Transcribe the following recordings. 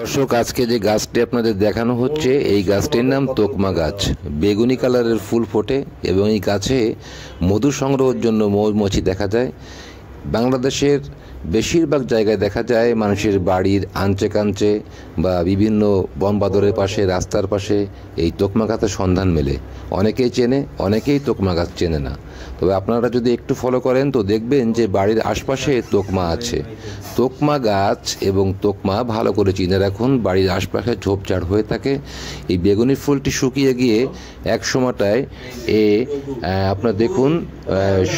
দর্শক, আজকে যে গাছটি আপনাদের দেখানো হচ্ছে এই গাছটির নাম তোকমা গাছ। বেগুনি কালারের ফুল ফোটে এবং এই গাছে মধু সংগ্রহের জন্য মৌমাছি দেখা যায়। বাংলাদেশের বেশিরভাগ জায়গায় দেখা যায় মানুষের বাড়ির আঞ্চে কাঞ্চে বা বিভিন্ন বনবাদরের পাশে, রাস্তার পাশে এই তোকমা গাছের সন্ধান মেলে। অনেকেই চেনে, অনেকেই তোকমা গাছ চেনে না। তবে আপনারা যদি একটু ফলো করেন তো দেখবেন যে বাড়ির আশপাশে তোকমা আছে। তোকমা গাছ এবং তোকমা ভালো করে চিনে রাখুন, বাড়ির আশপাশে ঝোপঝাড় হয়ে থাকে। এই বেগুনি ফুলটি শুকিয়ে গিয়ে এক সময়টায় আপনার দেখুন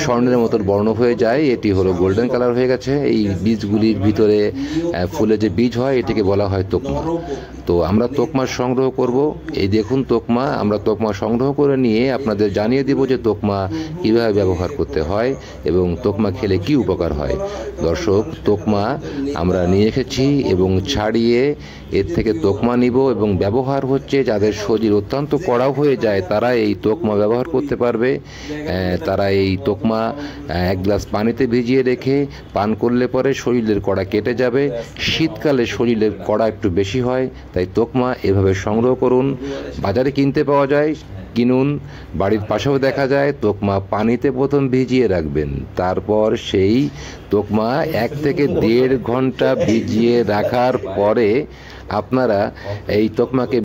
স্বর্ণের মতন বর্ণ হয়ে যায়। এটি হলো গোল্ডেন কালার হয়ে গেছে। এই বীজগুলির ভিতরে ফুলে যে বীজ হয় এটিকে বলা হয় তোকমা। তো আমরা তোকমা সংগ্রহ করব। এই দেখুন তোকমা, আমরা তোকমা সংগ্রহ করে নিয়ে আপনাদের জানিয়ে দিব যে তোকমা কীভাবে ব্যবহার করতে হয় এবং তোকমা খেলে কি উপকার হয়। দর্শক, তোকমা আমরা নিয়ে এসেছি এবং ছাড়িয়ে এর থেকে তোকমা নিব এবং ব্যবহার হচ্ছে যাদের শরীর অত্যন্ত কড়া হয়ে যায় তারা এই তোকমা ব্যবহার করতে পারবে। তারা এই তোকমা এক গ্লাস পানিতে ভিজিয়ে রেখে পান করলে পরে শরীরের কড়া কেটে যাবে। শীতকালে শরীরের কড়া একটু বেশি হয়, তাই তোকমা এভাবে সংগ্রহ করুন। বাজারে কিনতে পাওয়া যায়, কিনুন। বাড়ির পাশেও দেখা যায়। তোকমা পানিতে প্রথম ভিজিয়ে রাখবেন, তারপর সেই তোকমা 1 থেকে 1.5 ঘন্টা ভিজিয়ে রাখার পরে আপনারা এই তোকমাকে